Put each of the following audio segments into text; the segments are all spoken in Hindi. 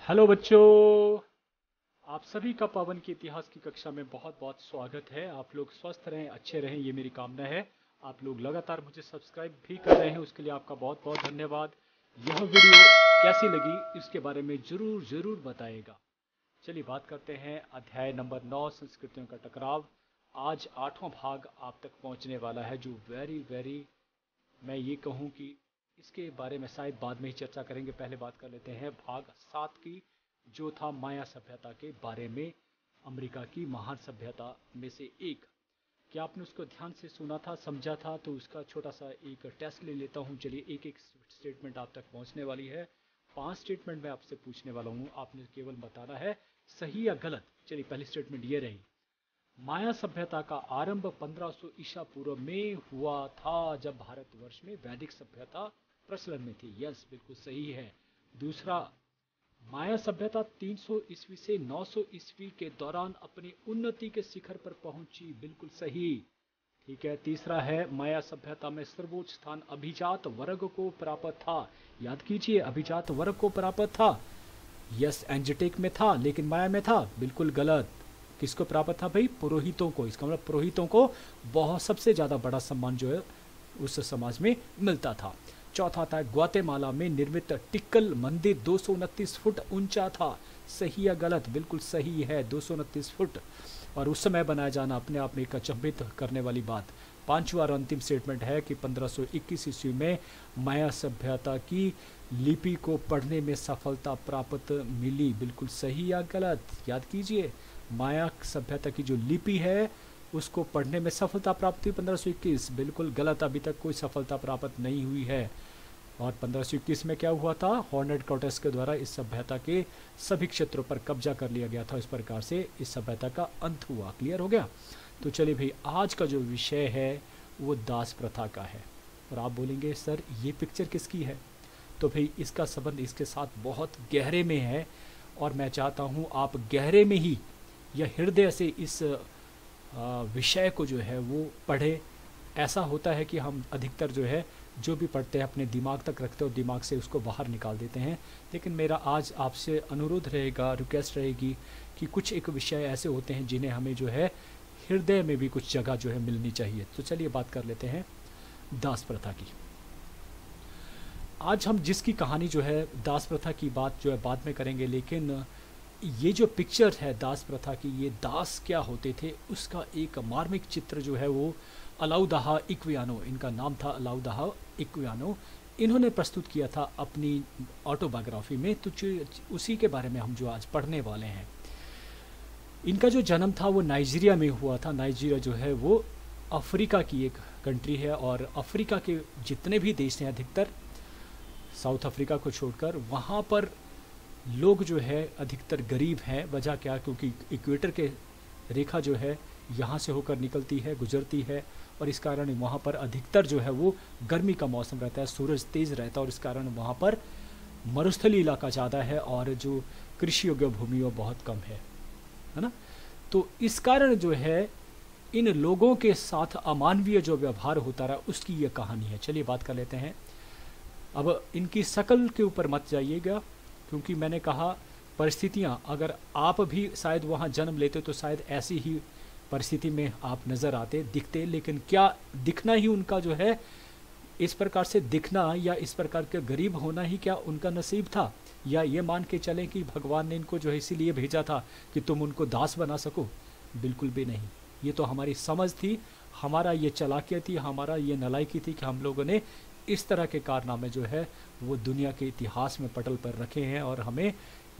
हेलो बच्चों। आप सभी का पावन के इतिहास की कक्षा में बहुत बहुत स्वागत है। आप लोग स्वस्थ रहें, अच्छे रहें, ये मेरी कामना है। आप लोग लगातार मुझे सब्सक्राइब भी कर रहे हैं, उसके लिए आपका बहुत बहुत धन्यवाद। यह वीडियो कैसी लगी इसके बारे में ज़रूर ज़रूर बताइएगा। चलिए बात करते हैं अध्याय नंबर 9, संस्कृतियों का टकराव। आज 8वां भाग आप तक पहुंचने वाला है, जो वेरी वेरी, मैं ये कहूँ कि इसके बारे में शायद बाद में ही चर्चा करेंगे। पहले बात कर लेते हैं भाग 7 की, जो था माया सभ्यता के बारे में। अमेरिका की महान सभ्यता में से एक। क्या आपने उसको ध्यान से सुना था, समझा था? तो उसका छोटा सा एक टेस्ट ले लेता हूँ। चलिए, एक एक स्टेटमेंट आप तक पहुँचने वाली है। 5 स्टेटमेंट मैं आपसे पूछने वाला हूँ, आपने केवल बताना है सही या गलत। चलिए, पहली स्टेटमेंट ये रही। माया सभ्यता का आरंभ 1500 ईसा पूर्व में हुआ था, जब भारतवर्ष में वैदिक सभ्यता प्रचलन में थी। यस, बिल्कुल सही है। दूसरा, माया सभ्यता 300 ईस्वी से 900 ईस्वी के दौरान अपनी उन्नति के शिखर पर पहुंची। बिल्कुल सही। ठीक है। तीसरा है, माया सभ्यता में सर्वोच्च स्थान अभिजात वर्ग को प्राप्त था। याद कीजिए, अभिजात वर्ग को प्राप्त था। यस, एंजेटिक में था, लेकिन माया में था। बिल्कुल गलत। किसको प्राप्त था भाई? पुरोहितों को। इसका मतलब पुरोहितों को बहुत सबसे ज्यादा बड़ा सम्मान जो है उस समाज में मिलता था। चौथा था, ग्वाटेमाला में निर्मित टिक्कल मंदिर 229 फुट ऊंचा था। सही या गलत? बिल्कुल सही है, 229 फुट। और उस समय बनाया जाना अपने आप में एक अचंभित करने वाली बात। पांचवा और अंतिम स्टेटमेंट है कि 1521 ईस्वी में माया सभ्यता की लिपि को पढ़ने में सफलता प्राप्त मिली। बिल्कुल सही या गलत? याद कीजिए, माया सभ्यता की जो लिपि है उसको पढ़ने में सफलता प्राप्त हुई 1521। बिल्कुल गलत, अभी तक कोई सफलता प्राप्त नहीं हुई है। और 1521 में क्या हुआ था? हॉर्नेट कॉर्टेस के द्वारा इस सभ्यता के सभी क्षेत्रों पर कब्जा कर लिया गया था। इस प्रकार से इस सभ्यता का अंत हुआ। क्लियर हो गया? तो चलिए भाई, आज का जो विषय है वो दास प्रथा का है। और आप बोलेंगे सर ये पिक्चर किसकी है? तो भाई इसका संबंध इसके साथ बहुत गहरे में है, और मैं चाहता हूँ आप गहरे में ही या हृदय से इस विषय को जो है वो पढ़े। ऐसा होता है कि हम अधिकतर जो है जो भी पढ़ते हैं अपने दिमाग तक रखते हैं और दिमाग से उसको बाहर निकाल देते हैं। लेकिन मेरा आज आपसे अनुरोध रहेगा, रिक्वेस्ट रहेगी कि कुछ एक विषय ऐसे होते हैं जिन्हें हमें जो है हृदय में भी कुछ जगह जो है मिलनी चाहिए। तो चलिए बात कर लेते हैं दास प्रथा की। आज हम जिसकी कहानी जो है दास प्रथा की बात जो है बाद में करेंगे, लेकिन ये जो पिक्चर है दास प्रथा की, ये दास क्या होते थे उसका एक मार्मिक चित्र जो है वो अलाउदाह इक्वियानो, इनका नाम था अलाउदाह इक्वियानो, इन्होंने प्रस्तुत किया था अपनी ऑटोबायोग्राफी में। तो उसी के बारे में हम जो आज पढ़ने वाले हैं। इनका जो जन्म था वो नाइजीरिया में हुआ था। नाइजीरिया जो है वो अफ्रीका की एक कंट्री है, और अफ्रीका के जितने भी देश हैं अधिकतर, साउथ अफ्रीका को छोड़कर, वहाँ पर लोग जो है अधिकतर गरीब हैं। वजह क्या? क्योंकि इक्वेटर के रेखा जो है यहाँ से होकर निकलती है, गुजरती है, और इस कारण वहाँ पर अधिकतर जो है वो गर्मी का मौसम रहता है, सूरज तेज़ रहता है, और इस कारण वहाँ पर मरुस्थलीय इलाका ज़्यादा है और जो कृषि योग्य भूमि वो बहुत कम है ना। तो इस कारण जो है इन लोगों के साथ अमानवीय जो व्यवहार होता रहा उसकी ये कहानी है। चलिए बात कर लेते हैं। अब इनकी शकल के ऊपर मत जाइएगा, क्योंकि मैंने कहा परिस्थितियाँ, अगर आप भी शायद वहाँ जन्म लेते तो शायद ऐसी ही परिस्थिति में आप नज़र आते, दिखते। लेकिन क्या दिखना ही उनका जो है इस प्रकार से दिखना या इस प्रकार के गरीब होना ही क्या उनका नसीब था? या ये मान के चलें कि भगवान ने इनको जो है इसीलिए भेजा था कि तुम उनको दास बना सको? बिल्कुल भी नहीं। ये तो हमारी समझ थी, हमारा ये चालाकियत थी, हमारा ये नालायकी थी कि हम लोगों ने इस तरह के कारनामे जो है वो दुनिया के इतिहास में पटल पर रखे हैं। और हमें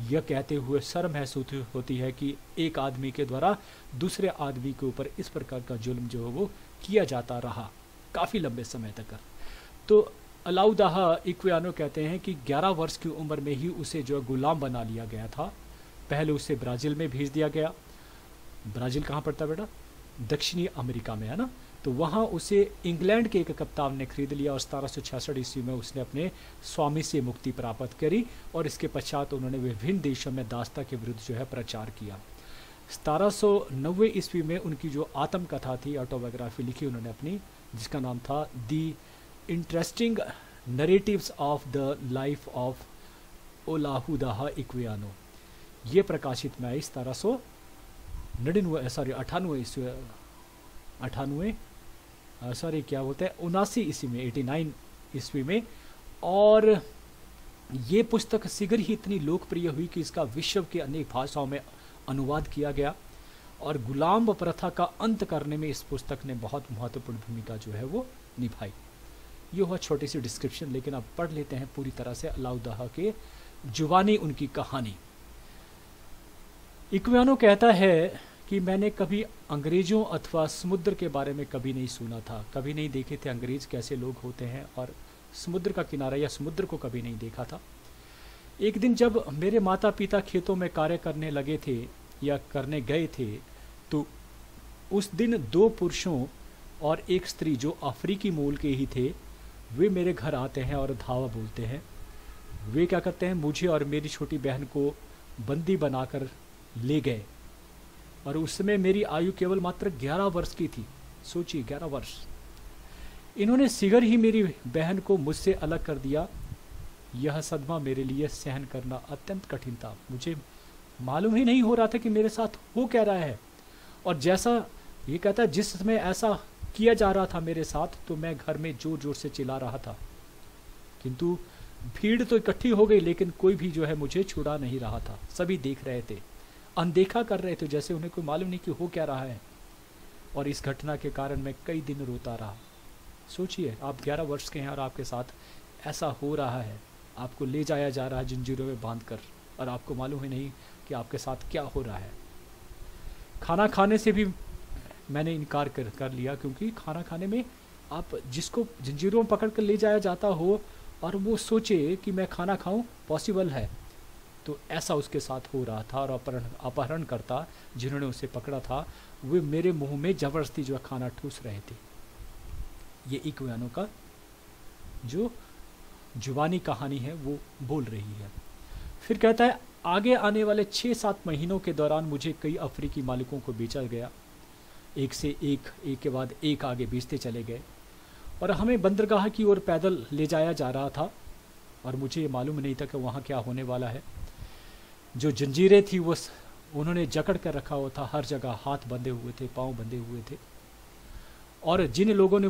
यह कहते हुए शर्म महसूस होती है कि एक आदमी के द्वारा दूसरे आदमी के ऊपर इस प्रकार का जुल्म जो है वो किया जाता रहा काफ़ी लंबे समय तक। तो अलाउदाह इक्वियानो कहते हैं कि 11 वर्ष की उम्र में ही उसे जो गुलाम बना लिया गया था। पहले उसे ब्राज़ील में भेज दिया गया। ब्राज़ील कहाँ पड़ता बेटा? दक्षिणी अमेरिका में, है ना। तो वहाँ उसे इंग्लैंड के एक कप्तान ने खरीद लिया, और 1766 ईस्वी में उसने अपने स्वामी से मुक्ति प्राप्त करी, और इसके पश्चात उन्होंने विभिन्न देशों में दासता के विरुद्ध जो है प्रचार किया। 1790 ईस्वी में उनकी जो आत्मकथा थी, ऑटोबायोग्राफी लिखी उन्होंने अपनी, जिसका नाम था the interesting narratives of the life of Olaudah Equiano. ये प्रकाशित में 1799 सॉरी 98 सॉरी क्या बोलते हैं 79 ईस्वी में 89 ईस्वी में। और ये पुस्तक शीघ्र ही इतनी लोकप्रिय हुई कि इसका विश्व के अनेक भाषाओं में अनुवाद किया गया और गुलाम प्रथा का अंत करने में इस पुस्तक ने बहुत महत्वपूर्ण भूमिका जो है वो निभाई। ये हुआ छोटी सी डिस्क्रिप्शन, लेकिन अब पढ़ लेते हैं पूरी तरह से अलाउद्दाह के जुबानी उनकी कहानी। इक्वियानो कहता है कि मैंने कभी अंग्रेजों अथवा समुद्र के बारे में कभी नहीं सुना था, कभी नहीं देखे थे अंग्रेज कैसे लोग होते हैं, और समुद्र का किनारा या समुद्र को कभी नहीं देखा था। एक दिन जब मेरे माता पिता खेतों में कार्य करने लगे थे या करने गए थे, तो उस दिन 2 पुरुषों और एक स्त्री जो अफ्रीकी मूल के ही थे, वे मेरे घर आते हैं और धावा बोलते हैं। वे क्या करते हैं, मुझे और मेरी छोटी बहन को बंदी बनाकर ले गए, और उस समय मेरी आयु केवल मात्र 11 वर्ष की थी। सोचिए 11 वर्ष। इन्होंने शीघ्र ही मेरी बहन को मुझसे अलग कर दिया। यह सदमा मेरे लिए सहन करना अत्यंत कठिन था। मुझे मालूम ही नहीं हो रहा था कि मेरे साथ हो क्या रहा है, और जैसा ये कहता है जिस समय ऐसा किया जा रहा था मेरे साथ, तो मैं घर में जोर जोर से चिल्ला रहा था, किंतु भीड़ तो इकट्ठी हो गई, लेकिन कोई भी जो है मुझे छुड़ा नहीं रहा था। सभी देख रहे थे, अनदेखा कर रहे थे, जैसे उन्हें कोई मालूम नहीं कि हो क्या रहा है। और इस घटना के कारण मैं कई दिन रोता रहा। सोचिए आप 11 वर्ष के हैं और आपके साथ ऐसा हो रहा है, आपको ले जाया जा रहा है जंजीरों में बांधकर, और आपको मालूम ही नहीं कि आपके साथ क्या हो रहा है। खाना खाने से भी मैंने इनकार कर लिया, क्योंकि खाना खाने में आप जिसको जंजीरों में पकड़ कर ले जाया जाता हो और वो सोचे कि मैं खाना खाऊं, पॉसिबल है, तो ऐसा उसके साथ हो रहा था। और अपहरणकर्ता जिन्होंने उसे पकड़ा था, वे मेरे मुंह में जबरदस्ती जो है खाना ठूस रहे थे। ये इक्वियानो का जो जुबानी कहानी है वो बोल रही है। फिर कहता है आगे आने वाले 6-7 महीनों के दौरान मुझे कई अफ्रीकी मालिकों को बेचा गया। एक से एक के बाद एक आगे बेचते चले गए, और हमें बंदरगाह की ओर पैदल ले जाया जा रहा था, और मुझे ये मालूम नहीं था कि वहाँ क्या होने वाला है। जो जंजीरें थी वो उन्होंने जकड़ कर रखा हुआ था, हर जगह हाथ बंधे हुए थे, पाँव बंधे हुए थे, और जिन लोगों ने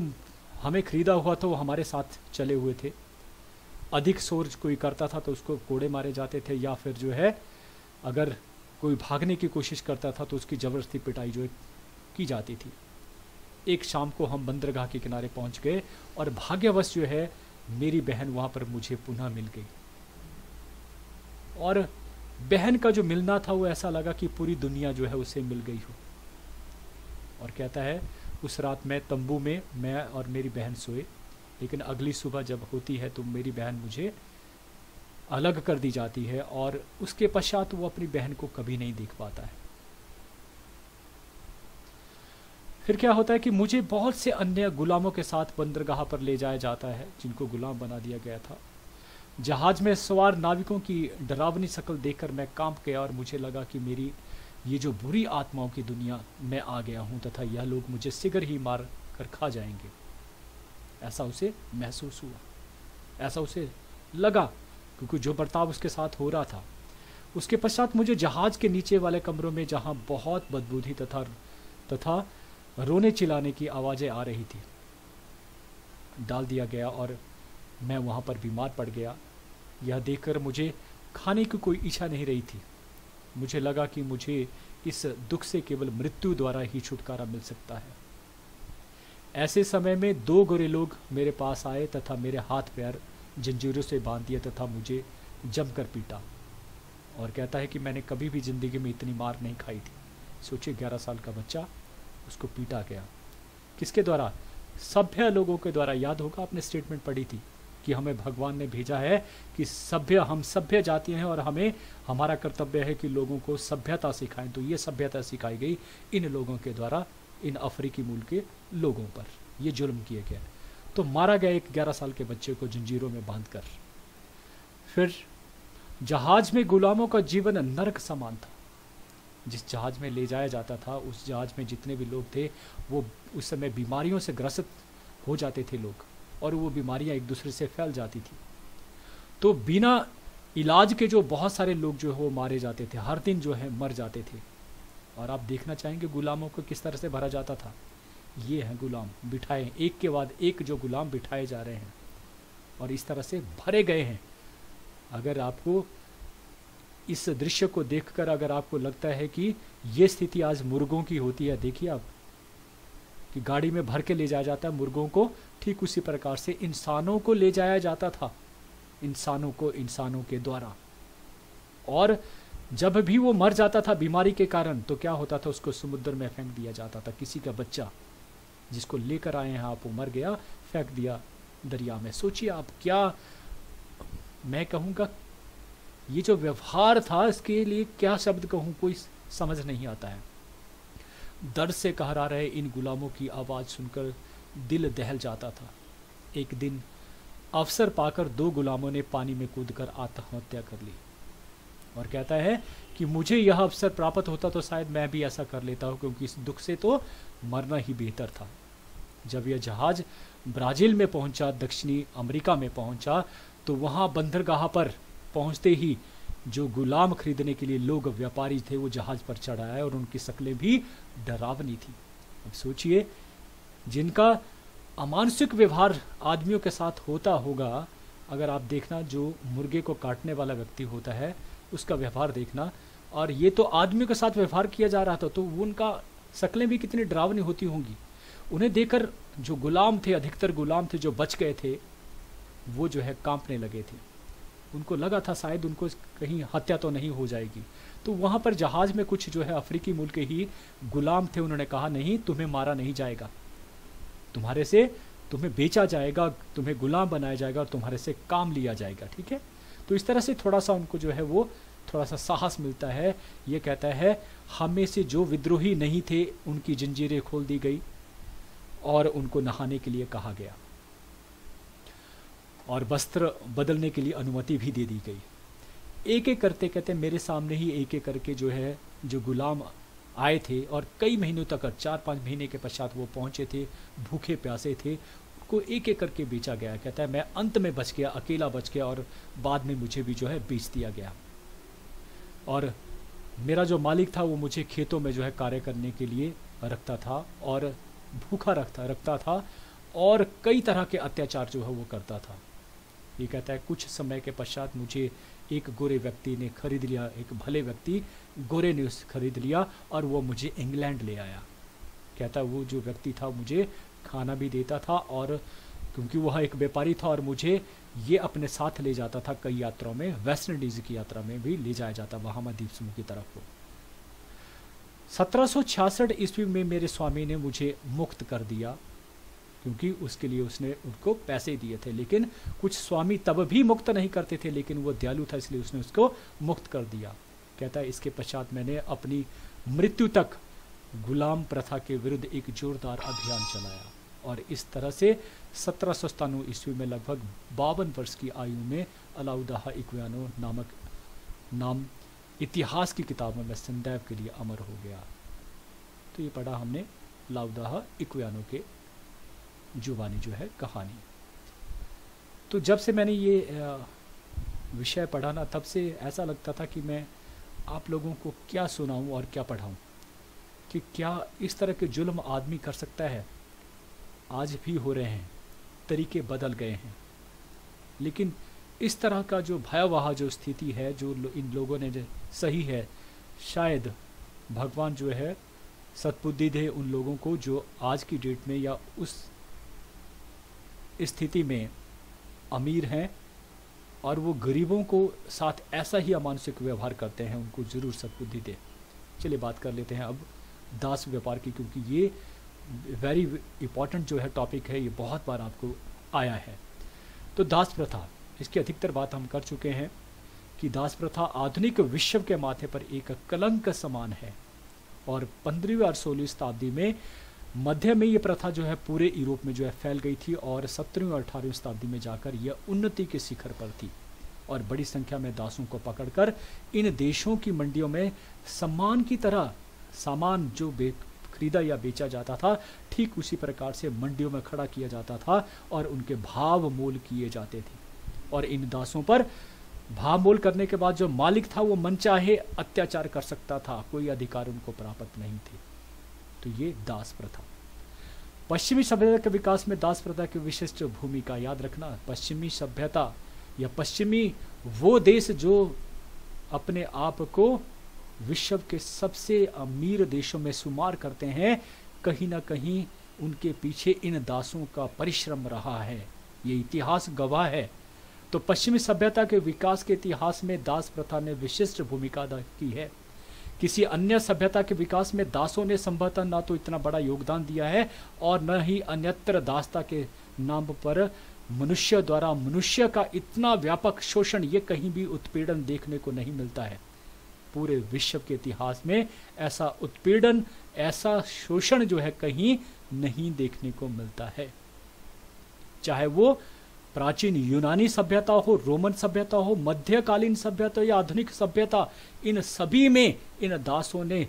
हमें खरीदा हुआ था वो हमारे साथ चले हुए थे। अधिक शोर कोई करता था तो उसको कोड़े मारे जाते थे, या फिर जो है अगर कोई भागने की कोशिश करता था तो उसकी ज़बरदस्ती पिटाई जो है की जाती थी। एक शाम को हम बंदरगाह के किनारे पहुंच गए, और भाग्यवश जो है मेरी बहन वहाँ पर मुझे पुनः मिल गई। और बहन का जो मिलना था वो ऐसा लगा कि पूरी दुनिया जो है उसे मिल गई हो। और कहता है उस रात मैं तंबू में मैं और मेरी बहन सोए, लेकिन अगली सुबह जब होती है तो मेरी बहन मुझे अलग कर दी जाती है, और उसके पश्चात वो अपनी बहन को कभी नहीं देख पाता है। फिर क्या होता है कि मुझे बहुत से अन्य गुलामों के साथ बंदरगाह पर ले जाया जाता है, जिनको गुलाम बना दिया गया था। जहाज में सवार नाविकों की डरावनी शक्ल देखकर मैं कांप गया, और मुझे लगा कि मेरी ये जो बुरी आत्माओं की दुनिया में आ गया हूँ, तथा यह लोग मुझे शीघ्र ही मार कर खा जाएंगे। ऐसा उसे महसूस हुआ, ऐसा उसे लगा, क्योंकि जो बर्ताव उसके साथ हो रहा था। उसके पश्चात मुझे जहाज के नीचे वाले कमरों में, जहाँ बहुत बदबूदी तथा रोने चिल्लाने की आवाज़ें आ रही थी, डाल दिया गया, और मैं वहाँ पर बीमार पड़ गया। यह देखकर मुझे खाने की कोई इच्छा नहीं रही थी। मुझे लगा कि मुझे इस दुख से केवल मृत्यु द्वारा ही छुटकारा मिल सकता है। ऐसे समय में 2 गोरे लोग मेरे पास आए तथा मेरे हाथ पैर जंजीरों से बांध दिए तथा मुझे जमकर पीटा। और कहता है कि मैंने कभी भी ज़िंदगी में इतनी मार नहीं खाई थी। सोचिए 11 साल का बच्चा, उसको पीटा गया। किसके द्वारा? सभ्य लोगों के द्वारा। याद होगा आपने स्टेटमेंट पढ़ी थी कि हमें भगवान ने भेजा है कि हम सभ्य जाति हैं, और हमें हमारा कर्तव्य है कि लोगों को सभ्यता सिखाएं। तो ये सभ्यता सिखाई गई इन लोगों के द्वारा, इन अफ्रीकी मूल के लोगों पर ये जुल्म किए गए। तो मारा गया एक 11 साल के बच्चे को जंजीरों में बांधकर। फिर जहाज में गुलामों का जीवन नरक समान था। जिस जहाज में ले जाया जाता था, उस जहाज में जितने भी लोग थे वो उस समय बीमारियों से ग्रसित हो जाते थे लोग, और वो बीमारियां एक दूसरे से फैल जाती थी। तो बिना इलाज के जो बहुत सारे लोग जो है वो मारे जाते थे, हर दिन जो है मर जाते थे। और आप देखना चाहेंगे गुलामों को किस तरह से भरा जाता था। ये हैं गुलाम बिठाए, एक के बाद एक जो गुलाम बिठाए जा रहे हैं और इस तरह से भरे गए हैं। अगर आपको इस दृश्य को देखकर अगर आपको लगता है कि ये स्थिति आज मुर्गों की होती है, देखिए आप कि गाड़ी में भर के ले जाया जाता है मुर्गों को, ठीक उसी प्रकार से इंसानों को ले जाया जाता था, इंसानों को इंसानों के द्वारा। और जब भी वो मर जाता था बीमारी के कारण तो क्या होता था, उसको समुद्र में फेंक दिया जाता था। किसी का बच्चा जिसको लेकर आए हैं आप, वो मर गया, फेंक दिया दरिया में। सोचिए आप, क्या मैं कहूँगा ये जो व्यवहार था इसके लिए क्या शब्द कहूँ, कोई समझ नहीं आता है। दर्द से कहरा रहे इन गुलामों की आवाज़ सुनकर दिल दहल जाता था। एक दिन अवसर पाकर 2 गुलामों ने पानी में कूदकर आत्महत्या कर ली और कहता है कि मुझे यह अवसर प्राप्त होता तो शायद मैं भी ऐसा कर लेता हूँ, क्योंकि इस दुख से तो मरना ही बेहतर था। जब यह जहाज़ ब्राज़ील में पहुंचा, दक्षिणी अमेरिका में पहुंचा, तो वहाँ बंदरगाह पर पहुंचते ही जो गुलाम खरीदने के लिए लोग व्यापारी थे वो जहाज़ पर चढ़ आए और उनकी शक्लें भी डरावनी थी। अब सोचिए, जिनका अमानुषिक व्यवहार आदमियों के साथ होता होगा, अगर आप देखना जो मुर्गे को काटने वाला व्यक्ति होता है उसका व्यवहार देखना, और ये तो आदमियों के साथ व्यवहार किया जा रहा था, तो उनका शक्लें भी कितनी डरावनी होती होंगी। उन्हें देखकर जो गुलाम थे, अधिकतर गुलाम थे जो बच गए थे, वो जो है कांपने लगे थे। उनको लगा था शायद उनको कहीं हत्या तो नहीं हो जाएगी। तो वहाँ पर जहाज़ में कुछ जो है अफ्रीकी मुल्क के ही गुलाम थे, उन्होंने कहा नहीं, तुम्हें मारा नहीं जाएगा, तुम्हारे से तुम्हें बेचा जाएगा, तुम्हें गुलाम बनाया जाएगा और तुम्हारे से काम लिया जाएगा, ठीक है। तो इस तरह से थोड़ा सा उनको जो है वो थोड़ा सा साहस मिलता है। ये कहता है हम में से जो विद्रोही नहीं थे उनकी जंजीरें खोल दी गई और उनको नहाने के लिए कहा गया और वस्त्र बदलने के लिए अनुमति भी दे दी गई। एक एक करते कहते मेरे सामने ही एक एक करके जो है जो गुलाम आए थे और कई महीनों तक, 4-5 महीने के पश्चात वो पहुँचे थे, भूखे प्यासे थे, उनको एक एक करके बेचा गया। कहता है मैं अंत में बच गया, अकेला बच गया और बाद में मुझे भी जो है बेच दिया गया। और मेरा जो मालिक था वो मुझे खेतों में जो है कार्य करने के लिए रखता था और भूखा रखता था और कई तरह के अत्याचार जो है वो करता था। ये कहता है कुछ समय के पश्चात मुझे एक गोरे व्यक्ति ने खरीद लिया, एक भले व्यक्ति गोरे ने उसे खरीद लिया और वो मुझे इंग्लैंड ले आया। कहता है वो जो व्यक्ति था मुझे खाना भी देता था और क्योंकि वह एक व्यापारी था और मुझे ये अपने साथ ले जाता था कई यात्राओं में, वेस्ट इंडीज़ की यात्रा में भी ले जाया जाता बहामा द्वीप समूह की तरफ को। 1766 ईस्वी में मेरे स्वामी ने मुझे मुक्त कर दिया, क्योंकि उसके लिए उसने उनको पैसे दिए थे। लेकिन कुछ स्वामी तब भी मुक्त नहीं करते थे, लेकिन वो दयालु था इसलिए उसने उसको मुक्त कर दिया। कहता है इसके पश्चात मैंने अपनी मृत्यु तक गुलाम प्रथा के विरुद्ध एक जोरदार अभियान चलाया और इस तरह से 1797 ईस्वी में लगभग 52 वर्ष की आयु में अलाउद्दीन इक्वियानो नाम इतिहास की किताबों में सदैव के लिए अमर हो गया। तो ये पढ़ा हमने अलाउद्दीन इक्वियानो के जुबानी जो है कहानी। तो जब से मैंने ये विषय पढ़ा ना, तब से ऐसा लगता था कि मैं आप लोगों को क्या सुनाऊं और क्या पढ़ाऊं, कि क्या इस तरह के जुल्म आदमी कर सकता है। आज भी हो रहे हैं, तरीके बदल गए हैं, लेकिन इस तरह का जो भयावह जो स्थिति है जो इन लोगों ने जो सही है, शायद भगवान जो है सद्बुद्धि दे उन लोगों को जो आज की डेट में या उस स्थिति में अमीर हैं और वो गरीबों को साथ ऐसा ही अमानुषिक व्यवहार करते हैं, उनको ज़रूर सद्बुद्धि दे। चलिए बात कर लेते हैं अब दास व्यापार की, क्योंकि ये वेरी इंपॉर्टेंट जो है टॉपिक है, ये बहुत बार आपको आया है। तो दास प्रथा, इसकी अधिकतर बात हम कर चुके हैं कि दास प्रथा आधुनिक विश्व के माथे पर एक कलंक समान है और 15वीं और 16वीं शताब्दी में मध्य में ये प्रथा जो है पूरे यूरोप में जो है फैल गई थी और 17वीं और 18वीं शताब्दी में जाकर यह उन्नति के शिखर पर थी और बड़ी संख्या में दासों को पकड़कर इन देशों की मंडियों में सम्मान की तरह सामान जो खरीदा या बेचा जाता था, ठीक उसी प्रकार से मंडियों में खड़ा किया जाता था और उनके भाव मोल किए जाते थे और इन दासों पर भाव मोल करने के बाद जो मालिक था वो मनचाहे अत्याचार कर सकता था, कोई अधिकार उनको प्राप्त नहीं थे। तो ये दास प्रथा। पश्चिमी सभ्यता के विकास में दास प्रथा की विशिष्ट भूमिका याद रखना। पश्चिमी सभ्यता या पश्चिमी वो देश जो अपने आप को विश्व के सबसे अमीर देशों में शुमार करते हैं, कहीं ना कहीं उनके पीछे इन दासों का परिश्रम रहा है, ये इतिहास गवाह है। तो पश्चिमी सभ्यता के विकास के इतिहास में दास प्रथा ने विशिष्ट भूमिका अदा की है। किसी अन्य सभ्यता के विकास में दासों ने संभवतः ना तो इतना बड़ा योगदान दिया है और न ही अन्यत्र दासता के नाम पर मनुष्य द्वारा मनुष्य का इतना व्यापक शोषण, ये कहीं भी उत्पीड़न देखने को नहीं मिलता है। पूरे विश्व के इतिहास में ऐसा उत्पीड़न, ऐसा शोषण जो है कहीं नहीं देखने को मिलता है। चाहे वो प्राचीन यूनानी सभ्यता हो, रोमन सभ्यता हो, मध्यकालीन सभ्यता या आधुनिक सभ्यता, इन सभी में इन दासों ने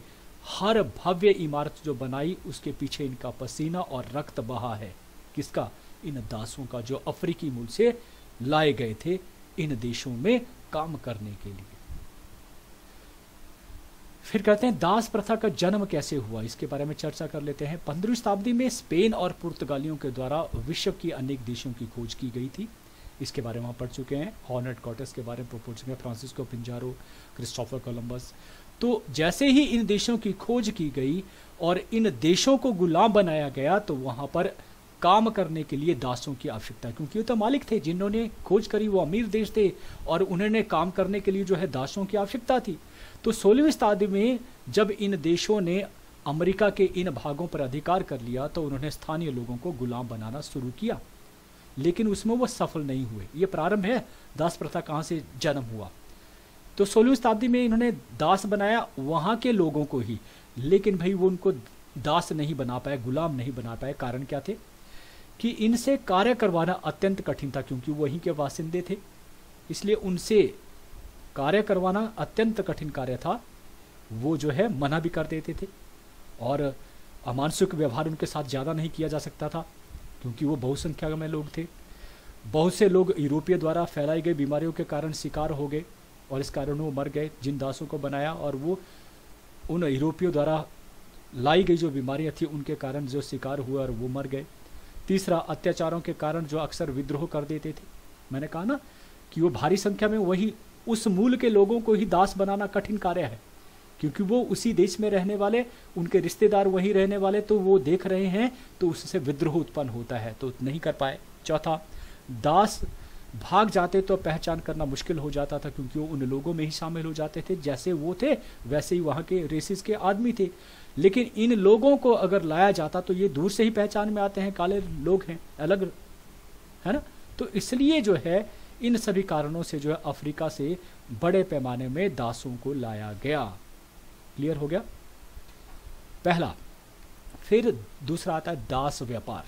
हर भव्य इमारत जो बनाई उसके पीछे इनका पसीना और रक्त बहा है। किसका? इन दासों का, जो अफ्रीकी मूल से लाए गए थे इन देशों में काम करने के लिए। फिर कहते हैं दास प्रथा का जन्म कैसे हुआ, इसके बारे में चर्चा कर लेते हैं। 15वीं शताब्दी में स्पेन और पुर्तगालियों के द्वारा विश्व की अनेक देशों की खोज की गई थी। इसके बारे में हम पढ़ चुके हैं। हॉर्नेट कॉर्टेस के बारे में पढ़ चुके हैं, फ्रांसिस्को पिंजारो, क्रिस्टोफर कोलंबस। तो जैसे ही इन देशों की खोज की गई और इन देशों को गुलाम बनाया गया, तो वहां पर काम करने के लिए दासों की आवश्यकता, क्योंकि वो तो मालिक थे, जिन्होंने खोज करी वो अमीर देश थे और उन्होंने काम करने के लिए जो है दासों की आवश्यकता थी। तो 16वीं शताब्दी में जब इन देशों ने अमेरिका के इन भागों पर अधिकार कर लिया, तो उन्होंने स्थानीय लोगों को गुलाम बनाना शुरू किया, लेकिन उसमें वो सफल नहीं हुए। ये प्रारंभ है दास प्रथा कहाँ से जन्म हुआ। तो 16वीं शताब्दी में इन्होंने दास बनाया वहाँ के लोगों को ही, लेकिन भाई वो उनको दास नहीं बना पाए, गुलाम नहीं बना पाए। कारण क्या थे कि इनसे कार्य करवाना अत्यंत कठिन था, क्योंकि वहीं के वासिंदे थे, इसलिए उनसे कार्य करवाना अत्यंत कठिन कार्य था। वो जो है मना भी कर देते थे और अमानुषिक व्यवहार उनके साथ ज़्यादा नहीं किया जा सकता था, क्योंकि वो बहुसंख्या में लोग थे। बहुत से लोग यूरोपियों द्वारा फैलाई गई बीमारियों के कारण शिकार हो गए और इस कारण वो मर गए, जिन दासों को बनाया, और वो उन यूरोपियों द्वारा लाई गई जो बीमारियाँ थी उनके कारण जो शिकार हुए और वो मर गए। तीसरा, अत्याचारों के कारण जो अक्सर विद्रोह कर देते थे। मैंने कहा ना कि वो भारी संख्या में वही उस मूल के लोगों को ही दास बनाना कठिन कार्य है, क्योंकि वो उसी देश में रहने वाले, उनके रिश्तेदार वहीं रहने वाले, तो वो देख रहे हैं, तो उससे विद्रोह उत्पन्न होता है, तो नहीं कर पाए। चौथा, दास भाग जाते तो पहचान करना मुश्किल हो जाता था, क्योंकि वो उन लोगों में ही शामिल हो जाते थे, जैसे वो थे वैसे ही वहाँ के रेसिस के आदमी थे। लेकिन इन लोगों को अगर लाया जाता तो ये दूर से ही पहचान में आते हैं, काले लोग हैं, अलग है ना। तो इसलिए जो है इन सभी कारणों से जो है अफ्रीका से बड़े पैमाने में दासों को लाया गया। क्लियर हो गया पहला। फिर दूसरा आता है दास व्यापार।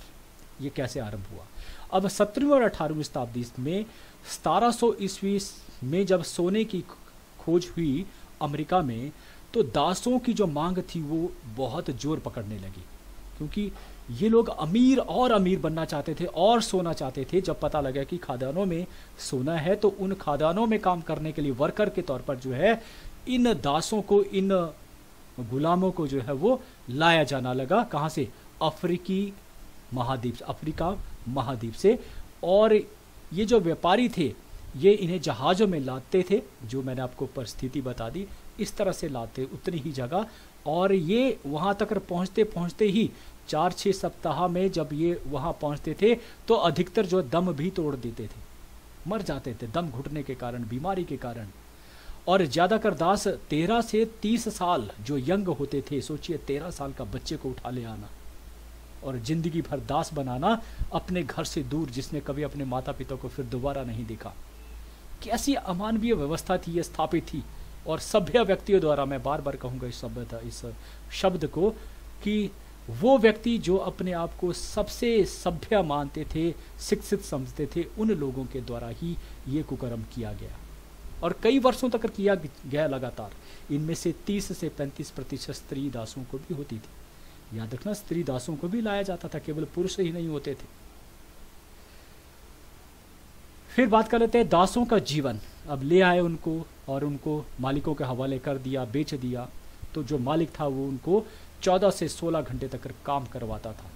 ये कैसे आरंभ हुआ। अब 17वीं और 18वीं शताब्दी में 1700 ईस्वी में जब सोने की खोज हुई अमेरिका में, तो दासों की जो मांग थी वो बहुत जोर पकड़ने लगी, क्योंकि ये लोग अमीर और अमीर बनना चाहते थे और सोना चाहते थे। जब पता लगा कि खादानों में सोना है, तो उन खादानों में काम करने के लिए वर्कर के तौर पर जो है इन दासों को, इन गुलामों को जो है वो लाया जाना लगा। कहाँ से? अफ्रीकी महाद्वीप, अफ्रीका महाद्वीप से। और ये जो व्यापारी थे ये इन्हें जहाज़ों में लाते थे, जो मैंने आपको परिस्थिति बता दी, इस तरह से लाते उतनी ही जगह। और ये वहाँ तक पहुँचते पहुँचते ही 4-6 सप्ताह में जब ये वहाँ पहुँचते थे, तो अधिकतर जो दम भी तोड़ देते थे, मर जाते थे दम घुटने के कारण, बीमारी के कारण। और ज़्यादातर दास 13 से 30 साल जो यंग होते थे, सोचिए 13 साल का बच्चे को उठा ले आना और ज़िंदगी भर दास बनाना अपने घर से दूर, जिसने कभी अपने माता पिता को फिर दोबारा नहीं देखा। कैसी अमानवीय व्यवस्था थी ये स्थापित थी। और सभ्य व्यक्तियों द्वारा, मैं बार बार कहूँगा इस शब्द को, कि वो व्यक्ति जो अपने आप को सबसे सभ्य मानते थे, शिक्षित समझते थे, उन लोगों के द्वारा ही ये कुकर्म किया गया और कई वर्षों तक किया गया लगातार। इनमें से 30 से 35% स्त्री दासों को भी होती थी। याद रखना, स्त्री दासों को भी लाया जाता था, केवल पुरुष ही नहीं होते थे। फिर बात कर लेते हैं दासों का जीवन। अब ले आए उनको और उनको मालिकों के हवाले कर दिया, बेच दिया। तो जो मालिक था वो उनको 14 से 16 घंटे तक काम करवाता था।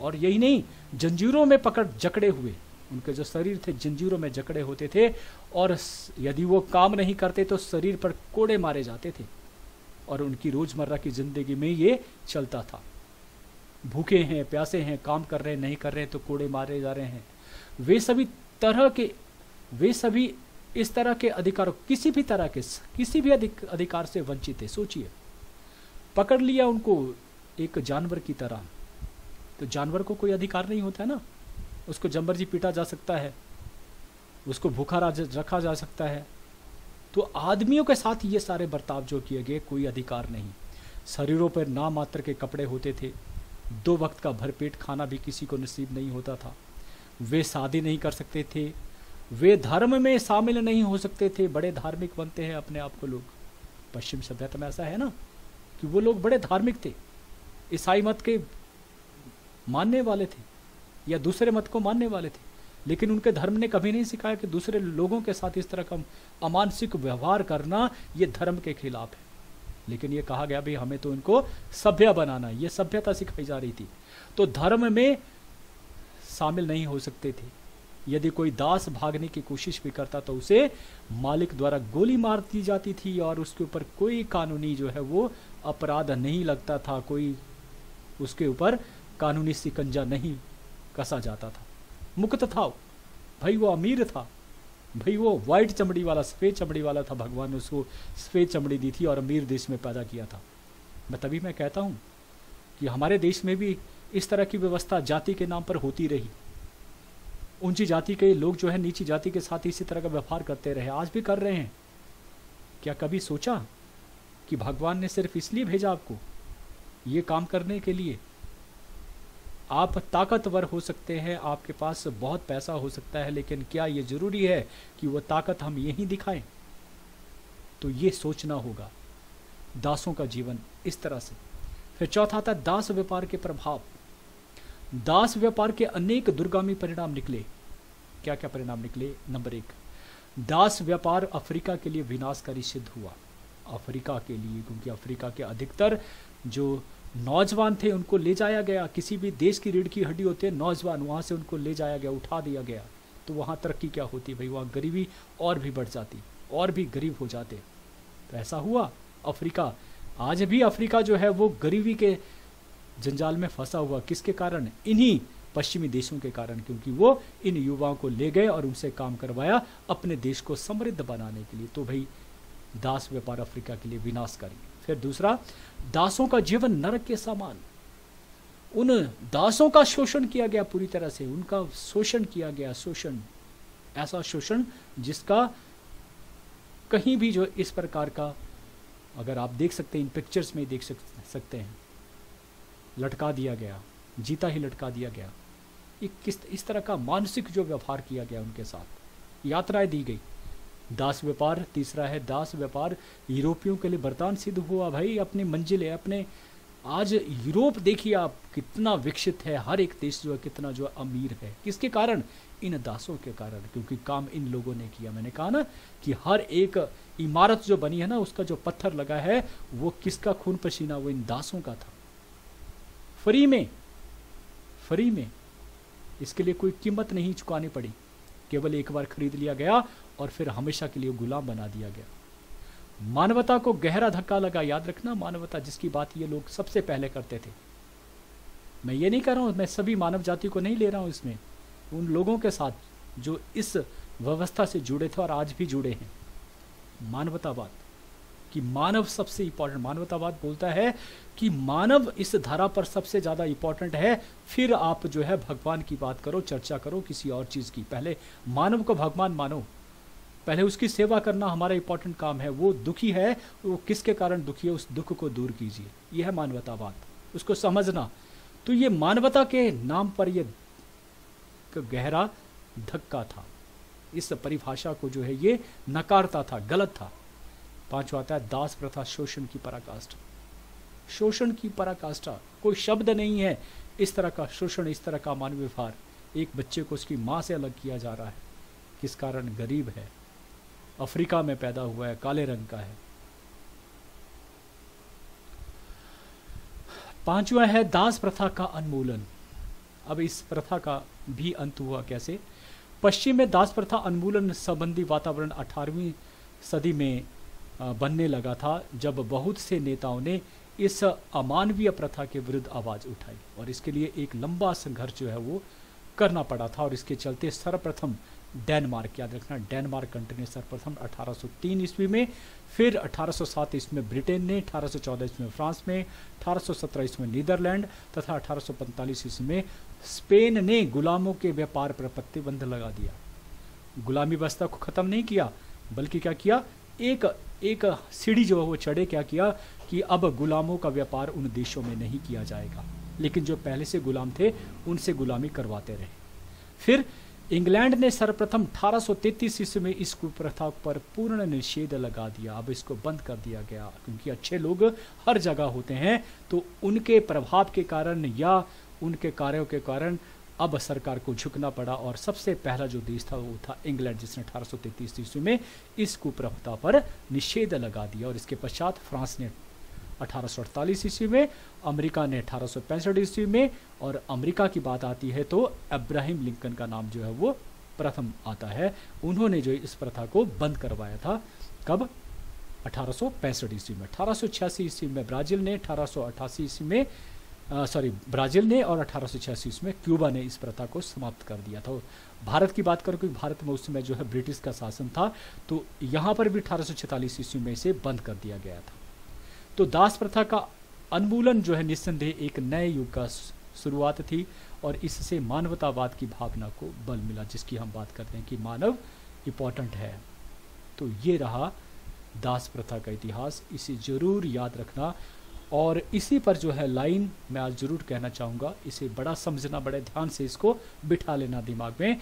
और यही नहीं, जंजीरों में पकड़ जकड़े हुए, उनके जो शरीर थे जंजीरों में जकड़े होते थे, और यदि वो काम नहीं करते तो शरीर पर कोड़े मारे जाते थे। और उनकी रोजमर्रा की जिंदगी में ये चलता था। भूखे हैं, प्यासे हैं, काम कर रहे हैं, नहीं कर रहे हैं तो कोड़े मारे जा रहे हैं। वे सभी इस तरह के अधिकारों, किसी भी अधिकार से वंचित थे। सोचिए, पकड़ लिया उनको एक जानवर की तरह। तो जानवर को कोई अधिकार नहीं होता है ना, उसको जमर्जी पीटा जा सकता है, उसको भूखा रखा जा सकता है। तो आदमियों के साथ ये सारे बर्ताव जो किए गए, कोई अधिकार नहीं। शरीरों पर नाम मात्र के कपड़े होते थे। 2 वक्त का भरपेट खाना भी किसी को नसीब नहीं होता था। वे शादी नहीं कर सकते थे, वे धर्म में शामिल नहीं हो सकते थे। बड़े धार्मिक बनते हैं अपने आप को लोग। पश्चिम सभ्यता में ऐसा है ना कि वो लोग बड़े धार्मिक थे, ईसाई मत के मानने वाले थे या दूसरे मत को मानने वाले थे, लेकिन उनके धर्म ने कभी नहीं सिखाया कि दूसरे लोगों के साथ इस तरह का अमानसिक व्यवहार करना ये धर्म के खिलाफ है। लेकिन ये कहा गया भाई हमें तो इनको सभ्य बनाना, ये सभ्यता सिखाई जा रही थी। तो धर्म में शामिल नहीं हो सकते थे। यदि कोई दास भागने की कोशिश भी करता तो उसे मालिक द्वारा गोली मार दी जाती थी और उसके ऊपर कोई कानूनी जो है वो अपराध नहीं लगता था, कोई उसके ऊपर कानूनी शिकंजा नहीं कसा जाता था। मुक्त था भाई, वो अमीर था भाई, वो वाइट चमड़ी वाला, सफ़ेद चमड़ी वाला था। भगवान ने उसको सफ़ेद चमड़ी दी थी और अमीर देश में पैदा किया था। तभी मैं कहता हूँ कि हमारे देश में भी इस तरह की व्यवस्था जाति के नाम पर होती रही। ऊंची जाति के लोग जो है नीची जाति के साथ इसी तरह का व्यवहार करते रहे, आज भी कर रहे हैं। क्या कभी सोचा कि भगवान ने सिर्फ इसलिए भेजा आपको ये काम करने के लिए? आप ताकतवर हो सकते हैं, आपके पास बहुत पैसा हो सकता है, लेकिन क्या ये जरूरी है कि वो ताकत हम यहीं दिखाएं? तो ये सोचना होगा। दासों का जीवन इस तरह से। फिर चौथा था दास व्यापार के प्रभाव। दास व्यापार के अनेक दुर्गामी परिणाम निकले। क्या क्या परिणाम निकले? नंबर 1, दास व्यापार अफ्रीका के लिए विनाशकारी सिद्ध हुआ। अफ्रीका के लिए, क्योंकि अफ्रीका के अधिकतर जो नौजवान थे उनको ले जाया गया। किसी भी देश की रीढ़ की हड्डी होते हैं नौजवान, वहाँ से उनको ले जाया गया, उठा दिया गया। तो वहाँ तरक्की क्या होती भाई? वहाँ गरीबी और भी बढ़ जाती, और भी गरीब हो जाते। तो ऐसा हुआ अफ्रीका। आज भी अफ्रीका जो है वो गरीबी के जंजाल में फंसा हुआ। किसके कारण? इन्हीं पश्चिमी देशों के कारण, क्योंकि वो इन युवाओं को ले गए और उनसे काम करवाया अपने देश को समृद्ध बनाने के लिए। तो भाई दास व्यापार अफ्रीका के लिए विनाशकारी। फिर दूसरा, दासों का जीवन नरक के समान। उन दासों का शोषण किया गया, पूरी तरह से उनका शोषण किया गया। शोषण, ऐसा शोषण जिसका कहीं भी जो इस प्रकार का, अगर आप देख सकते हैं, इन पिक्चर्स में देख सकते हैं, लटका दिया गया, जीता ही लटका दिया गया। इस तरह का मानसिक जो व्यवहार किया गया उनके साथ, यात्राएं दी गई। दास व्यापार तीसरा है। दास व्यापार यूरोपियों के लिए वरदान सिद्ध हुआ भाई। अपनी मंजिलें, अपने आज यूरोप देखिए आप कितना विकसित है, हर एक देश जो है कितना जो अमीर है। किसके कारण? इन दासों के कारण, क्योंकि काम इन लोगों ने किया। मैंने कहा ना कि हर एक इमारत जो बनी है ना, उसका जो पत्थर लगा है वो किसका खून पसीना? वो इन दासों का था। फ्री में इसके लिए कोई कीमत नहीं चुकानी पड़ी, केवल एक बार खरीद लिया गया और फिर हमेशा के लिए गुलाम बना दिया गया। मानवता को गहरा धक्का लगा। याद रखना, मानवता जिसकी बात ये लोग सबसे पहले करते थे। मैं ये नहीं कर रहा हूँ, मैं सभी मानव जाति को नहीं ले रहा हूँ इसमें, उन लोगों के साथ जो इस व्यवस्था से जुड़े थे और आज भी जुड़े हैं। मानवतावाद कि मानव सबसे इंपॉर्टेंट, मानवतावाद बोलता है कि मानव इस धारा पर सबसे ज़्यादा इंपॉर्टेंट है। फिर आप जो है भगवान की बात करो, चर्चा करो किसी और चीज़ की। पहले मानव को भगवान मानो, पहले उसकी सेवा करना हमारा इंपॉर्टेंट काम है। वो दुखी है, वो किसके कारण दुखी है, उस दुख को दूर कीजिए। यह है मानवतावाद, उसको समझना। तो ये मानवता के नाम पर ये गहरा धक्का था। इस परिभाषा को जो है ये नकारता था, गलत था। पांचवा आता है दास प्रथा, शोषण की पराकाष्ठा। शोषण की पराकाष्ठा, कोई शब्द नहीं है इस तरह का शोषण, इस तरह का मानव व्यवहार। एक बच्चे को उसकी माँ से अलग किया जा रहा है, किस कारण? गरीब है, अफ्रीका में पैदा हुआ है, काले रंग का है। पांचवा है दास प्रथा का उन्मूलन। अब इस प्रथा का भी अंत हुआ कैसे? पश्चिम में दास प्रथा उन्मूलन संबंधी वातावरण 18वीं सदी में बनने लगा था, जब बहुत से नेताओं ने इस अमानवीय प्रथा के विरुद्ध आवाज उठाई और इसके लिए एक लंबा संघर्ष जो है वो करना पड़ा था। और इसके चलते सर्वप्रथम डेनमार्क, याद रखना डेनमार्क कंट्री ने सर्वप्रथम 1803 ईस्वी में, फिर 1807 ईस्वी में ब्रिटेन ने, 1814 ईस्वी में फ्रांस में, 1817 ईस्वी में नीदरलैंड तथा 1845 ईस्वी में स्पेन ने गुलामों के व्यापार पर प्रतिबंध लगा दिया। गुलामी व्यवस्था को खत्म नहीं किया, बल्कि क्या किया, एक सीढ़ी जो है वो चढ़े, क्या किया कि अब गुलामों का व्यापार उन देशों में नहीं किया जाएगा, लेकिन जो पहले से गुलाम थे उनसे गुलामी करवाते रहे। फिर इंग्लैंड ने सर्वप्रथम 1833 ईस्वी में इस कुप्रथा पर पूर्ण निषेध लगा दिया। अब इसको बंद कर दिया गया, क्योंकि अच्छे लोग हर जगह होते हैं, तो उनके प्रभाव के कारण या उनके कार्यों के कारण अब सरकार को झुकना पड़ा। और सबसे पहला जो देश था वो था इंग्लैंड, जिसने 1833 ईस्वी में इस कुप्रथा पर निषेध लगा दिया। और इसके पश्चात फ्रांस ने 1848 ईस्वी में, अमेरिका ने 1865 ईस्वी में, और अमेरिका की बात आती है तो अब्राहम लिंकन का नाम जो है वो प्रथम आता है। उन्होंने जो इस प्रथा को बंद करवाया था, कब? 1865 ईस्वी में। 1886 ईस्वी में ब्राजील ने, 1888 ईस्वी में ब्राजील ने, और 1886 ईस्वी में क्यूबा ने इस प्रथा को समाप्त कर दिया था। भारत की बात करो, क्योंकि भारत में उस समय जो है ब्रिटिश का शासन था, तो यहाँ पर भी 1846 ईस्वी में इसे बंद कर दिया गया था। तो दास प्रथा का उन्मूलन जो है निस्संदेह एक नए युग का शुरुआत थी, और इससे मानवतावाद की भावना को बल मिला, जिसकी हम बात करते हैं कि मानव इम्पोर्टेंट है। तो ये रहा दास प्रथा का इतिहास, इसे जरूर याद रखना। और इसी पर जो है लाइन मैं आज जरूर कहना चाहूँगा, इसे बड़ा समझना, बड़े ध्यान से इसको बिठा लेना दिमाग में।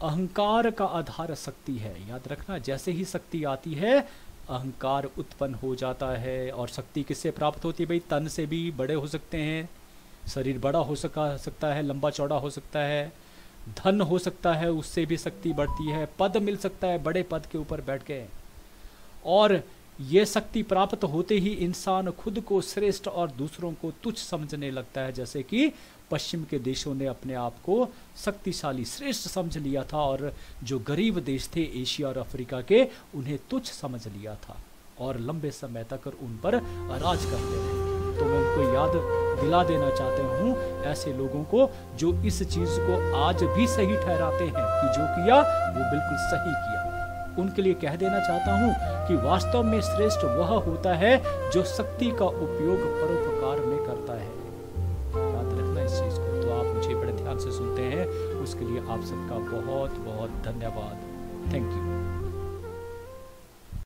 अहंकार का आधार शक्ति है, याद रखना। जैसे ही शक्ति आती है अहंकार उत्पन्न हो जाता है। और शक्ति किससे प्राप्त होती है भाई? तन से भी बड़े हो सकते हैं, शरीर बड़ा हो सकता है, लंबा चौड़ा हो सकता है, धन हो सकता है, उससे भी शक्ति बढ़ती है, पद मिल सकता है, बड़े पद के ऊपर बैठ के। और ये शक्ति प्राप्त होते ही इंसान खुद को श्रेष्ठ और दूसरों को तुच्छ समझने लगता है, जैसे कि पश्चिम के देशों ने अपने आप को शक्तिशाली, श्रेष्ठ समझ लिया था, और जो गरीब देश थे एशिया और अफ्रीका के, उन्हें तुच्छ समझ लिया था और लंबे समय तक उन पर राज करते रहे। तो मैं उनको याद दिला देना चाहता हूँ, ऐसे लोगों को जो इस चीज़ को आज भी सही ठहराते हैं कि जो किया वो बिल्कुल सही किया, उनके लिए कह देना चाहता हूँ कि वास्तव में श्रेष्ठ वह होता है जो शक्ति का उपयोग परोपकार में करता है। याद रखना इस चीज को। तो आप मुझे बड़े ध्यान से सुनते हैं, उसके लिए आप सबका बहुत बहुत धन्यवाद। Thank you.